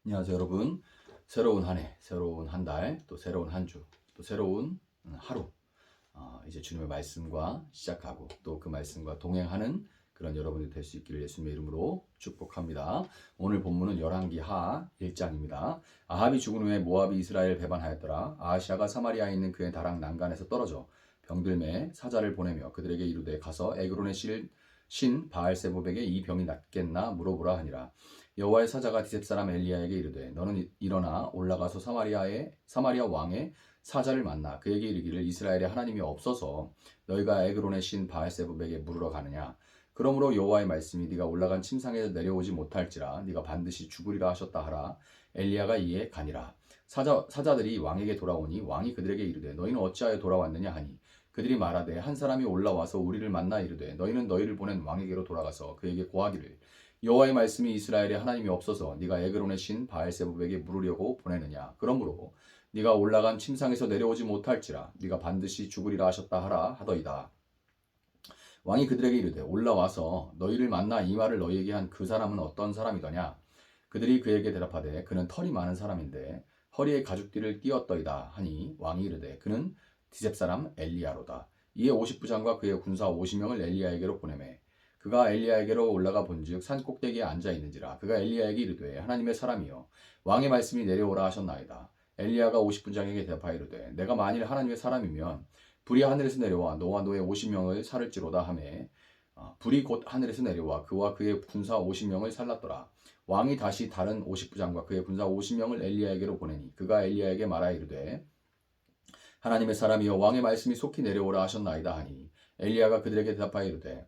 안녕하세요 여러분. 새로운 한 해, 새로운 한 달, 또 새로운 한 주, 또 새로운 하루, 이제 주님의 말씀과 시작하고 또 그 말씀과 동행하는 그런 여러분이 될 수 있기를 예수님의 이름으로 축복합니다. 오늘 본문은 열왕기하 1장입니다. 아합이 죽은 후에 모압이 이스라엘을 배반하였더라. 아하시아가 사마리아에 있는 그의 다락 난간에서 떨어져 병들매 사자를 보내며 그들에게 이르되 가서 에그론의 신 바알세봅에게 이 병이 낫겠나 물어보라 하니라. 여호와의 사자가 디셉 사람 엘리야에게 이르되 너는 일어나 올라가서 사마리아 왕의 사자를 만나 그에게 이르기를 이스라엘에 하나님이 없어서 너희가 에그론의 신 바알세봅에게 물으러 가느냐. 그러므로 여호와의 말씀이 네가 올라간 침상에서 내려오지 못할지라 네가 반드시 죽으리라 하셨다 하라. 엘리야가 이에 가니라. 사자들이 왕에게 돌아오니 왕이 그들에게 이르되 너희는 어찌하여 돌아왔느냐 하니 그들이 말하되 한 사람이 올라와서 우리를 만나 이르되 너희는 너희를 보낸 왕에게로 돌아가서 그에게 고하기를 여호와의 말씀이 이스라엘에 하나님이 없어서 네가 에그론의 신 바알세봅에게 물으려고 보내느냐. 그러므로 네가 올라간 침상에서 내려오지 못할지라 네가 반드시 죽으리라 하셨다 하라 하더이다. 왕이 그들에게 이르되 올라와서 너희를 만나 이 말을 너희에게 한 그 사람은 어떤 사람이더냐. 그들이 그에게 대답하되 그는 털이 많은 사람인데 허리에 가죽띠를 띄었더이다 하니 왕이 이르되 그는 디셉 사람 엘리야로다. 이에 50부장과 그의 군사 50명을 엘리야에게로 보내매 그가 엘리야에게로 올라가 본즉 산 꼭대기에 앉아 있는지라. 그가 엘리야에게 이르되 하나님의 사람이여 왕의 말씀이 내려오라 하셨나이다. 엘리야가 50분장에게 대답하여 이르되 내가 만일 하나님의 사람이면 불이 하늘에서 내려와 너와 너의 50명을 살을지로다 하매 불이 곧 하늘에서 내려와 그와 그의 군사 50명을 살랐더라. 왕이 다시 다른 50부장과 그의 군사 50명을 엘리야에게로 보내니 그가 엘리야에게 말하여 이르되 하나님의 사람이여 왕의 말씀이 속히 내려오라 하셨나이다 하니 엘리야가 그들에게 대답하여 이르되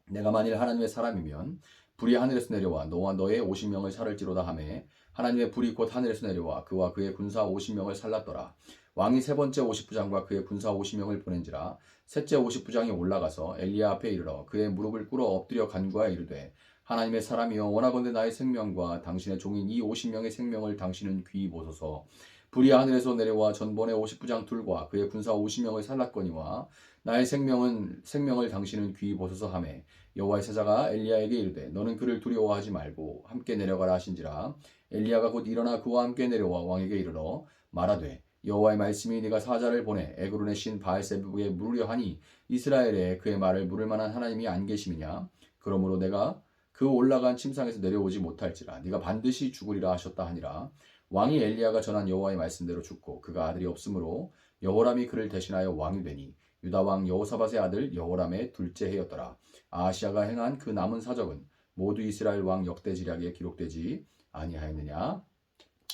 내가 만일 하나님의 사람이면 불이 하늘에서 내려와 너와 너의 50명을 살을지로다 하매 하나님의 불이 곧 하늘에서 내려와 그와 그의 군사 50명을 살랐더라. 왕이 세 번째 50부장과 그의 군사 50명을 보낸지라. 셋째 50부장이 올라가서 엘리야 앞에 이르러 그의 무릎을 꿇어 엎드려 간구하여 이르되 하나님의 사람이여 원하건대 나의 생명과 당신의 종인 이 50명의 생명을 당신은 귀히 보소서. 불이 하늘에서 내려와 전번의 50부장 둘과 그의 군사 50명을 살랐거니와 나의 생명을 당신은 귀히 보소서 하매 여호와의 사자가 엘리야에게 이르되 너는 그를 두려워하지 말고 함께 내려가라 하신지라. 엘리야가 곧 일어나 그와 함께 내려와 왕에게 이르러 말하되 여호와의 말씀이 네가 사자를 보내 에그론의 신 바알세불에게 물으려 하니 이스라엘에 그의 말을 물을 만한 하나님이 안 계심이냐. 그러므로 내가 그 올라간 침상에서 내려오지 못할지라 네가 반드시 죽으리라 하셨다 하니라. 왕이 엘리야가 전한 여호와의 말씀대로 죽고 그가 아들이 없으므로 여호람이 그를 대신하여 왕이 되니 유다 왕 여호사밧의 아들 여호람의 둘째 해였더라. 아하시아가 행한 그 남은 사적은 모두 이스라엘 왕 역대지략에 기록되지 아니하였느냐.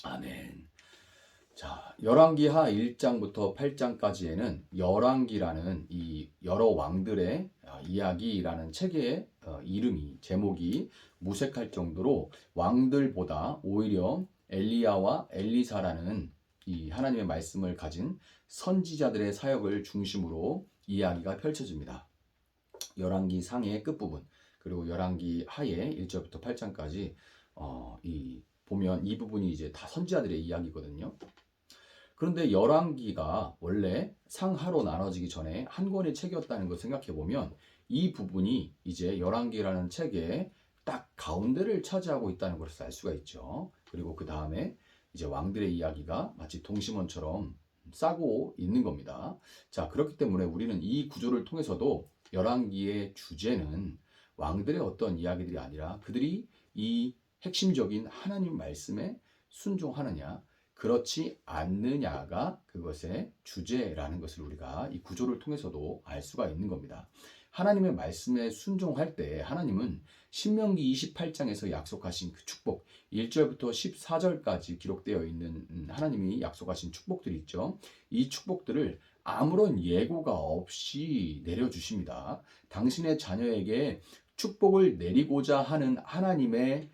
아멘. 자, 열왕기하 1장부터 8장까지에는 열왕기라는 이 여러 왕들의 이야기라는 책의 이름이 제목이 무색할 정도로 왕들보다 오히려 엘리야와 엘리사라는 이 하나님의 말씀을 가진 선지자들의 사역을 중심으로 이야기가 펼쳐집니다. 열왕기 상의 끝부분 그리고 열왕기 하의 1절부터 8장까지 보면 이 부분이 이제 다 선지자들의 이야기거든요. 그런데 열왕기가 원래 상하로 나눠지기 전에 한 권의 책이었다는 걸 생각해 보면 이 부분이 이제 열왕기라는 책의 딱 가운데를 차지하고 있다는 것을 알 수가 있죠. 그리고 그 다음에 이제 왕들의 이야기가 마치 동심원처럼 싸고 있는 겁니다. 자, 그렇기 때문에 우리는 이 구조를 통해서도 열왕기의 주제는 왕들의 어떤 이야기들이 아니라 그들이 이 핵심적인 하나님 말씀에 순종하느냐 그렇지 않느냐가 그것의 주제라는 것을 우리가 이 구조를 통해서도 알 수가 있는 겁니다. 하나님의 말씀에 순종할 때 하나님은 신명기 28장에서 약속하신 그 축복 1절부터 14절까지 기록되어 있는 하나님이 약속하신 축복들이 있죠. 이 축복들을 아무런 예고가 없이 내려주십니다. 당신의 자녀에게 축복을 내리고자 하는 하나님의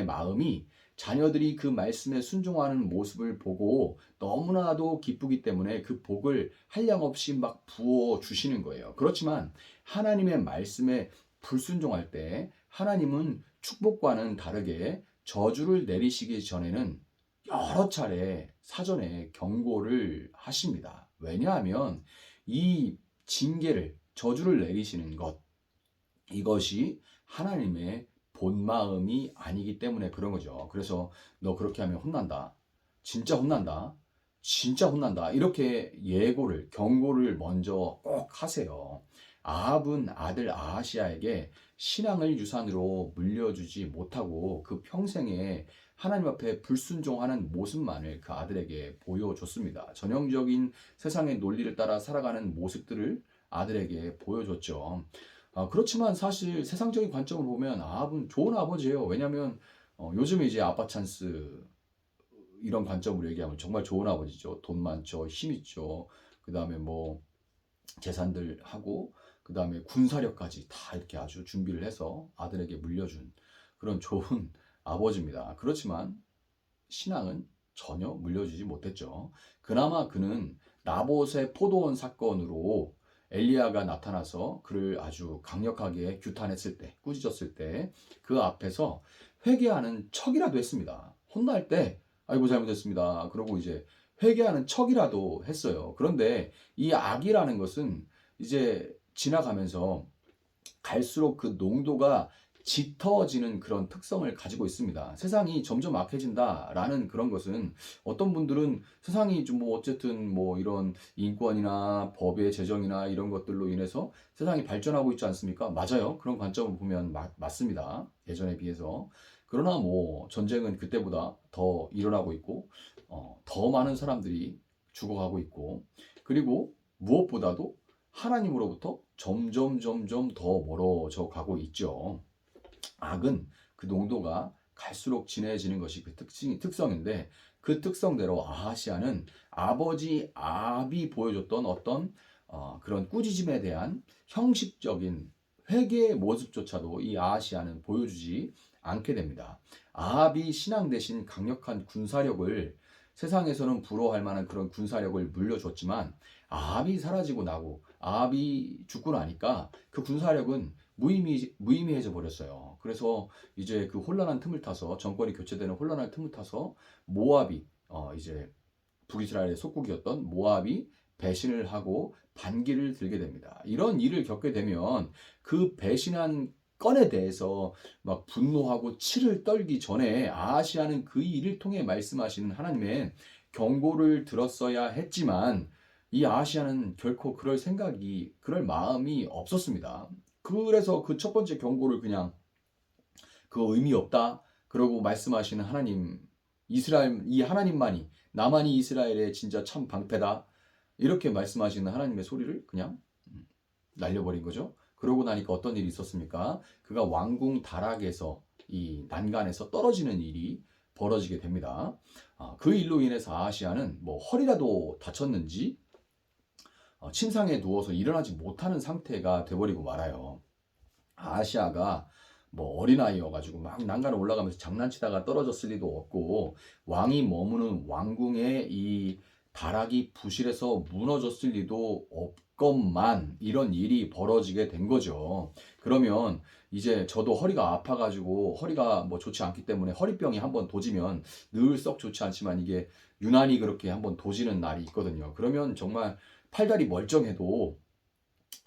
마음이 자녀들이 그 말씀에 순종하는 모습을 보고 너무나도 기쁘기 때문에 그 복을 한량없이 막 부어 주시는 거예요. 그렇지만 하나님의 말씀에 불순종할 때 하나님은 축복과는 다르게 저주를 내리시기 전에는 여러 차례 사전에 경고를 하십니다. 왜냐하면 이 징계를 저주를 내리시는 것 이것이 하나님의 본 마음이 아니기 때문에 그런 거죠. 그래서 너 그렇게 하면 혼난다. 진짜 혼난다. 진짜 혼난다. 이렇게 예고를, 경고를 먼저 꼭 하세요. 아합은 아들 아하시아에게 신앙을 유산으로 물려주지 못하고 그 평생에 하나님 앞에 불순종하는 모습만을 그 아들에게 보여줬습니다. 전형적인 세상의 논리를 따라 살아가는 모습들을 아들에게 보여줬죠. 그렇지만 사실 세상적인 관점으로 보면 아합은 좋은 아버지예요. 왜냐하면 요즘 이제 아빠 찬스 이런 관점으로 얘기하면 정말 좋은 아버지죠. 돈 많죠, 힘 있죠. 그 다음에 뭐 재산들 하고 그 다음에 군사력까지 다 이렇게 아주 준비를 해서 아들에게 물려준 그런 좋은 아버지입니다. 그렇지만 신앙은 전혀 물려주지 못했죠. 그나마 그는 나봇의 포도원 사건으로 엘리야가 나타나서 그를 아주 강력하게 규탄했을 때, 꾸짖었을 때 그 앞에서 회개하는 척이라도 했습니다. 혼날 때 아이고 잘못했습니다. 그러고 이제 회개하는 척이라도 했어요. 그런데 이 악이라는 것은 이제 지나가면서 갈수록 그 농도가 짙어지는 그런 특성을 가지고 있습니다. 세상이 점점 악해진다라는 그런 것은 어떤 분들은 세상이 좀 뭐 어쨌든 뭐 이런 인권이나 법의 제정이나 이런 것들로 인해서 세상이 발전하고 있지 않습니까? 맞아요. 그런 관점을 보면 맞습니다. 예전에 비해서. 그러나 뭐 전쟁은 그때보다 더 일어나고 있고 더 많은 사람들이 죽어가고 있고 그리고 무엇보다도 하나님으로부터 점점 더 멀어져 가고 있죠. 악은 그 농도가 갈수록 진해지는 것이 그 특성인데 그 특성대로 아하시아는 아버지 아합이 보여줬던 어떤 그런 꾸짖음에 대한 형식적인 회개의 모습조차도 이 아하시아는 보여주지 않게 됩니다. 아합이 신앙 대신 강력한 군사력을 세상에서는 부러워할 만한 그런 군사력을 물려줬지만 아합이 사라지고 나고 아합이 죽고 나니까 그 군사력은 무의미해져 버렸어요. 그래서 이제 그 혼란한 틈을 타서 정권이 교체되는 혼란한 틈을 타서 모압이 이제 북이스라엘의 속국이었던 모압이 배신을 하고 반기를 들게 됩니다. 이런 일을 겪게 되면 그 배신한 건에 대해서 막 분노하고 치를 떨기 전에 아하시아는 그 일을 통해 말씀하시는 하나님의 경고를 들었어야 했지만 이 아하시아는 결코 그럴 마음이 없었습니다. 그래서 그 첫 번째 경고를 그냥 그 의미 없다. 그러고 말씀하시는 하나님, 이스라엘, 이 하나님만이, 나만이 이스라엘의 진짜 참 방패다. 이렇게 말씀하시는 하나님의 소리를 그냥 날려버린 거죠. 그러고 나니까 어떤 일이 있었습니까? 그가 왕궁 다락에서 이 난간에서 떨어지는 일이 벌어지게 됩니다. 그 일로 인해서 아하시아는 뭐 허리라도 다쳤는지 침상에 누워서 일어나지 못하는 상태가 돼버리고 말아요. 아시아가 뭐 어린아이여가지고 막 난간을 올라가면서 장난치다가 떨어졌을 리도 없고 왕이 머무는 왕궁의 이 다락이 부실해서 무너졌을 리도 없건만 이런 일이 벌어지게 된 거죠. 그러면 이제 저도 허리가 아파가지고 허리가 뭐 좋지 않기 때문에 허리병이 한번 도지면 늘 썩 좋지 않지만 이게 유난히 그렇게 한번 도지는 날이 있거든요. 그러면 정말 팔다리 멀쩡해도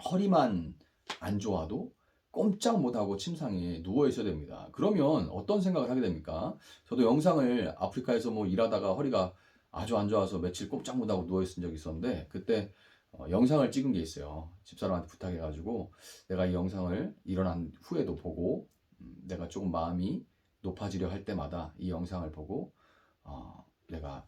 허리만 안 좋아도 꼼짝 못하고 침상에 누워 있어야 됩니다. 그러면 어떤 생각을 하게 됩니까? 저도 영상을 아프리카에서 뭐 일하다가 허리가 아주 안 좋아서 며칠 꼼짝 못하고 누워 있은 적이 있었는데 그때 영상을 찍은 게 있어요. 집사람한테 부탁해가지고 내가 이 영상을 일어난 후에도 보고 내가 조금 마음이 높아지려 할 때마다 이 영상을 보고 내가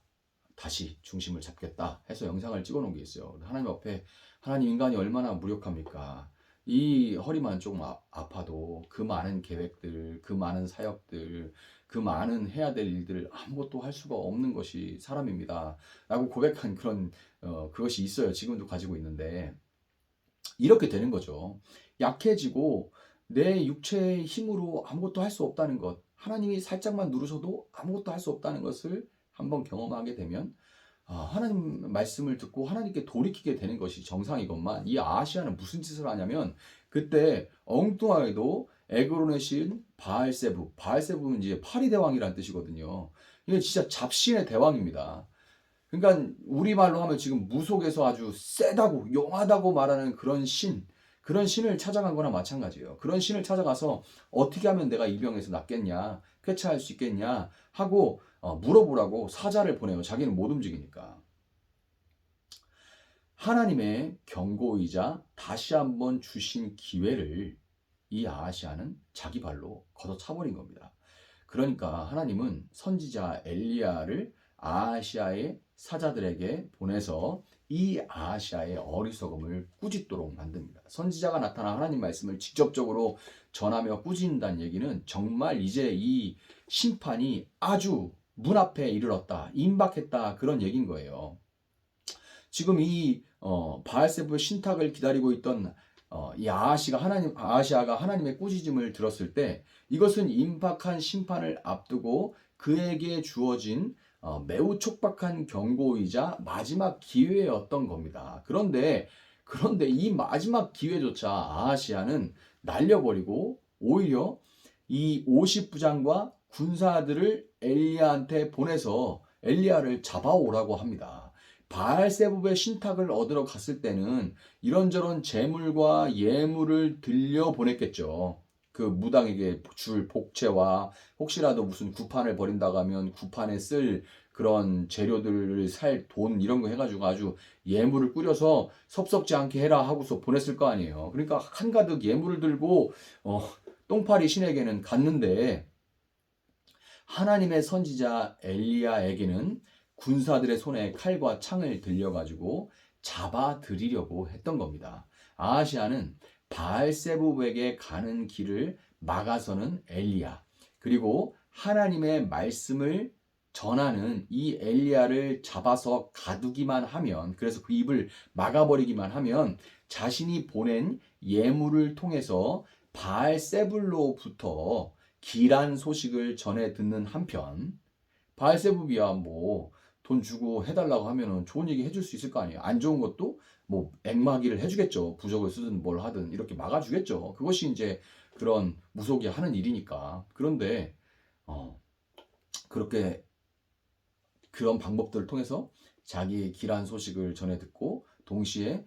다시 중심을 잡겠다 해서 영상을 찍어 놓은 게 있어요. 하나님 앞에 하나님 인간이 얼마나 무력합니까? 이 허리만 조금 아파도 그 많은 계획들, 그 많은 사역들, 그 많은 해야 될 일들 아무것도 할 수가 없는 것이 사람입니다. 라고 고백한 그런 그것이 있어요. 지금도 가지고 있는데 이렇게 되는 거죠. 약해지고 내 육체의 힘으로 아무것도 할 수 없다는 것, 하나님이 살짝만 누르셔도 아무것도 할 수 없다는 것을 한번 경험하게 되면 하나님 말씀을 듣고 하나님께 돌이키게 되는 것이 정상이건만 이 아시아는 무슨 짓을 하냐면 그때 엉뚱하게도 에그론의 신 바알세부는 이제 파리 대왕이라는 뜻이거든요. 이게 진짜 잡신의 대왕입니다. 그러니까 우리말로 하면 지금 무속에서 아주 세다고 용하다고 말하는 그런 신, 그런 신을 찾아간 거나 마찬가지예요. 그런 신을 찾아가서 어떻게 하면 내가 이 병에서 낫겠냐, 쾌차할 수 있겠냐 하고 물어보라고 사자를 보내요. 자기는 못 움직이니까. 하나님의 경고이자 다시 한번 주신 기회를 이 아하시아는 자기 발로 걷어차버린 겁니다. 그러니까 하나님은 선지자 엘리야를 아하시아의 사자들에게 보내서 이 아하시아의 어리석음을 꾸짖도록 만듭니다. 선지자가 나타나 하나님 말씀을 직접적으로 전하며 꾸짖는다는 얘기는 정말 이제 이 심판이 아주 문 앞에 이르렀다, 임박했다, 그런 얘기인 거예요. 지금 이 바알세부의 신탁을 기다리고 있던 이 아하시아가 하나님의 꾸짖음을 들었을 때 이것은 임박한 심판을 앞두고 그에게 주어진 매우 촉박한 경고이자 마지막 기회였던 겁니다. 그런데 이 마지막 기회조차 아하시아는 날려버리고 오히려 이 50부장과 군사들을 엘리야한테 보내서 엘리야를 잡아오라고 합니다. 바알세부의 신탁을 얻으러 갔을 때는 이런저런 재물과 예물을 들려 보냈겠죠. 그 무당에게 줄 복채와 혹시라도 무슨 구판을 벌인다고 하면 구판에 쓸 그런 재료들을 살 돈 이런 거 해가지고 아주 예물을 꾸려서 섭섭지 않게 해라 하고서 보냈을 거 아니에요. 그러니까 한가득 예물을 들고 똥파리 신에게는 갔는데 하나님의 선지자 엘리야에게는 군사들의 손에 칼과 창을 들려가지고 잡아들이려고 했던 겁니다. 아하시아는 바알세부에게 가는 길을 막아서는 엘리야, 그리고 하나님의 말씀을 전하는 이 엘리야를 잡아서 가두기만 하면, 그래서 그 입을 막아버리기만 하면 자신이 보낸 예물을 통해서 바알세불로부터 기란 소식을 전해 듣는 한편, 바알세부비야 뭐 돈 주고 해달라고 하면은 좋은 얘기 해줄 수 있을 거 아니에요. 안 좋은 것도 뭐 액막이를 해주겠죠. 부적을 쓰든 뭘 하든 이렇게 막아주겠죠. 그것이 이제 그런 무속이 하는 일이니까. 그런데 그렇게 그런 방법들을 통해서 자기의 기란 소식을 전해 듣고 동시에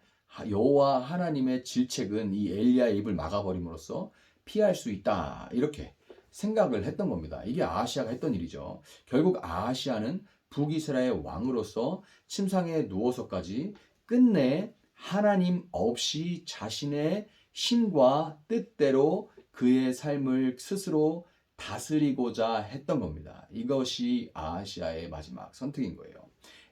여호와 하나님의 질책은 이 엘리야의 입을 막아버림으로써 피할 수 있다, 이렇게 생각을 했던 겁니다. 이게 아하시아가 했던 일이죠. 결국 아하시아는 북이스라엘 왕으로서 침상에 누워서까지 끝내 하나님 없이 자신의 힘과 뜻대로 그의 삶을 스스로 다스리고자 했던 겁니다. 이것이 아하시아의 마지막 선택인 거예요.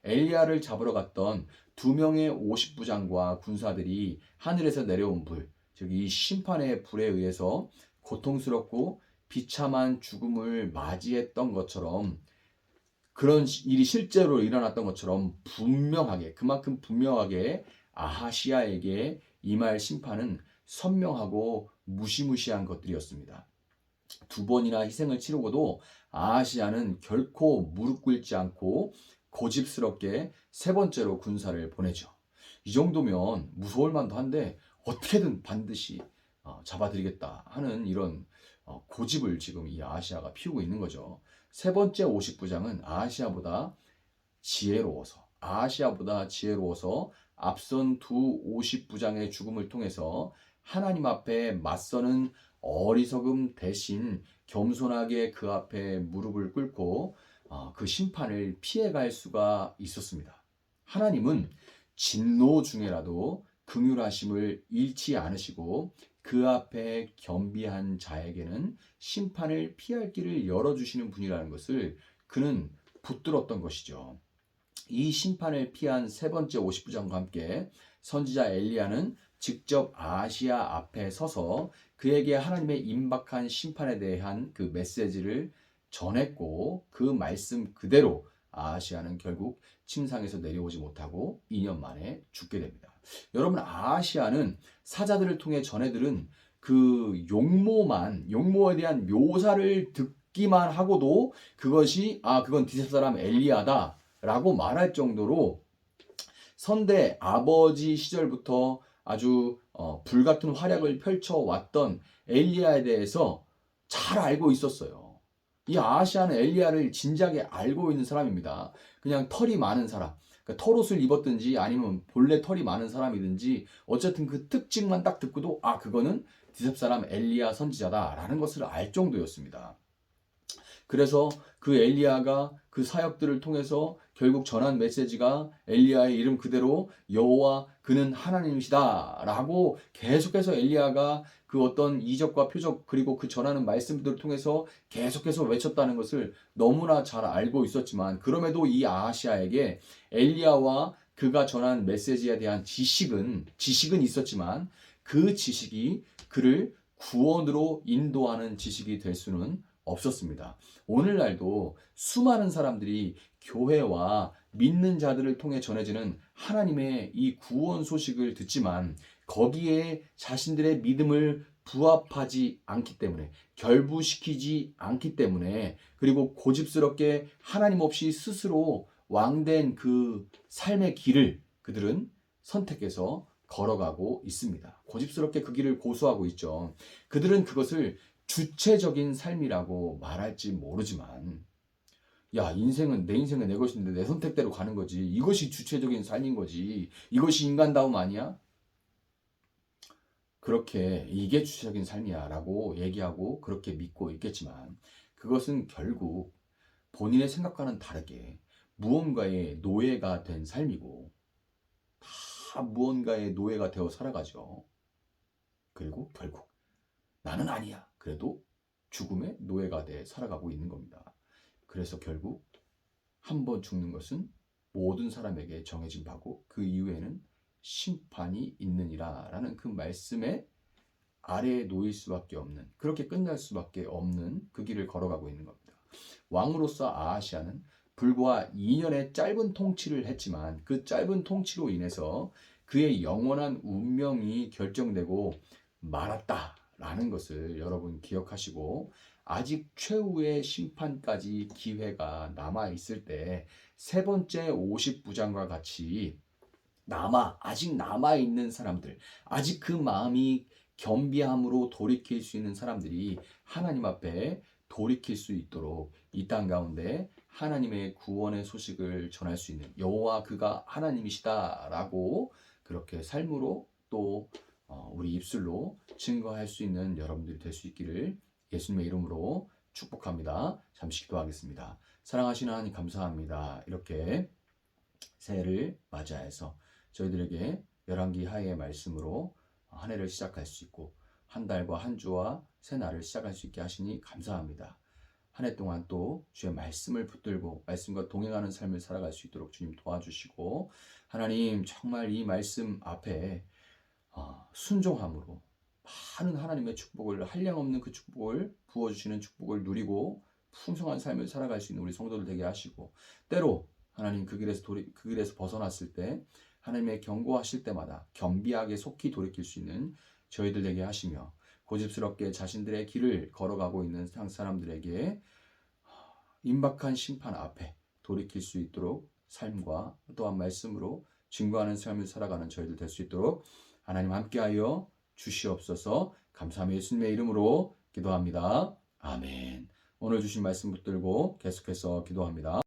엘리야를 잡으러 갔던 2명의 50부장과 군사들이 하늘에서 내려온 불, 즉 이 심판의 불에 의해서 고통스럽고 비참한 죽음을 맞이했던 것처럼, 그런 일이 실제로 일어났던 것처럼 그만큼 분명하게 아하시아에게 임할 심판은 선명하고 무시무시한 것들이었습니다. 2번이나 희생을 치르고도 아하시아는 결코 무릎 꿇지 않고 고집스럽게 3번째로 군사를 보내죠. 이 정도면 무서울 만도 한데 어떻게든 반드시 잡아드리겠다 하는 이런 고집을 지금 이 아하시아가 피우고 있는 거죠. 3번째 50부장은 아하시아보다 지혜로워서 앞선 두 50부장의 죽음을 통해서 하나님 앞에 맞서는 어리석음 대신 겸손하게 그 앞에 무릎을 꿇고 그 심판을 피해갈 수가 있었습니다. 하나님은 진노 중에라도 긍휼하심을 잃지 않으시고 그 앞에 겸비한 자에게는 심판을 피할 길을 열어주시는 분이라는 것을 그는 붙들었던 것이죠. 이 심판을 피한 3번째 50부장과 함께 선지자 엘리야는 직접 아하시아 앞에 서서 그에게 하나님의 임박한 심판에 대한 그 메시지를 전했고, 그 말씀 그대로 아하시아는 결국 침상에서 내려오지 못하고 2년 만에 죽게 됩니다. 여러분, 아하시아는 사자들을 통해 전해 들은 그 용모에 대한 묘사를 듣기만 하고도 그것이 그건 디셉 사람 엘리야다 라고 말할 정도로 선대 아버지 시절부터 아주 불같은 활약을 펼쳐왔던 엘리야에 대해서 잘 알고 있었어요. 이 아하시아는 엘리야를 진작에 알고 있는 사람입니다. 그냥 털이 많은 사람, 그러니까 털옷을 입었든지 아니면 본래 털이 많은 사람이든지 어쨌든 그 특징만 딱 듣고도 그거는 디셉 사람 엘리야 선지자다라는 것을 알 정도였습니다. 그래서 그 엘리야가 그 사역들을 통해서 결국 전한 메시지가 엘리야의 이름 그대로 여호와 그는 하나님이시다라고 계속해서 엘리야가 그 어떤 이적과 표적 그리고 그 전하는 말씀들을 통해서 계속해서 외쳤다는 것을 너무나 잘 알고 있었지만 그럼에도 이 아하시아에게 엘리야와 그가 전한 메시지에 대한 지식은 있었지만 그 지식이 그를 구원으로 인도하는 지식이 될 수는 없었습니다. 오늘날도 수많은 사람들이 교회와 믿는 자들을 통해 전해지는 하나님의 이 구원 소식을 듣지만 거기에 자신들의 믿음을 부합하지 않기 때문에 결부시키지 않기 때문에 그리고 고집스럽게 하나님 없이 스스로 왕된 그 삶의 길을 그들은 선택해서 걸어가고 있습니다. 고집스럽게 그 길을 고수하고 있죠. 그들은 그것을 주체적인 삶이라고 말할지 모르지만 야, 내 인생은 내 것인데 내 선택대로 가는 거지. 이것이 주체적인 삶인 거지. 이것이 인간다움 아니야? 그렇게 이게 주체적인 삶이야 라고 얘기하고 그렇게 믿고 있겠지만 그것은 결국 본인의 생각과는 다르게 무언가의 노예가 된 삶이고 다 무언가의 노예가 되어 살아가죠. 그리고 결국 나는 아니야. 그래도 죽음의 노예가 돼 살아가고 있는 겁니다. 그래서 결국 한 번 죽는 것은 모든 사람에게 정해진 바고 그 이후에는 심판이 있느니라 라는 그 말씀에 아래에 놓일 수밖에 없는 그렇게 끝날 수밖에 없는 그 길을 걸어가고 있는 겁니다. 왕으로서 아하시아는 불과 2년의 짧은 통치를 했지만 그 짧은 통치로 인해서 그의 영원한 운명이 결정되고 말았다라는 것을 여러분 기억하시고 아직 최후의 심판까지 기회가 남아 있을 때 세 번째 50부장과 같이 아직 남아 있는 사람들, 아직 그 마음이 겸비함으로 돌이킬 수 있는 사람들이 하나님 앞에 돌이킬 수 있도록 이 땅 가운데 하나님의 구원의 소식을 전할 수 있는 여호와 그가 하나님이시다라고 그렇게 삶으로 또 우리 입술로 증거할 수 있는 여러분들이 될 수 있기를 예수님의 이름으로 축복합니다. 잠시 기도하겠습니다. 사랑하시는 하나님 감사합니다. 이렇게 새해를 맞이해서 저희들에게 열왕기 하의 말씀으로 한 해를 시작할 수 있고 한 달과 한 주와 새 날을 시작할 수 있게 하시니 감사합니다. 한 해 동안 또 주의 말씀을 붙들고 말씀과 동행하는 삶을 살아갈 수 있도록 주님 도와주시고 하나님 정말 이 말씀 앞에 순종함으로 많은 하나님의 축복을 한량없는 그 축복을 부어주시는 축복을 누리고 풍성한 삶을 살아갈 수 있는 우리 성도들 되게 하시고 때로 하나님 그 길에서 벗어났을 때 하나님의 경고하실 때마다 겸비하게 속히 돌이킬 수 있는 저희들 되게 하시며 고집스럽게 자신들의 길을 걸어가고 있는 사람들에게 임박한 심판 앞에 돌이킬 수 있도록 삶과 또한 말씀으로 증거하는 삶을 살아가는 저희들 될 수 있도록 하나님 함께하여 주시옵소서. 감사하며 예수님의 이름으로 기도합니다. 아멘. 오늘 주신 말씀 붙들고 계속해서 기도합니다.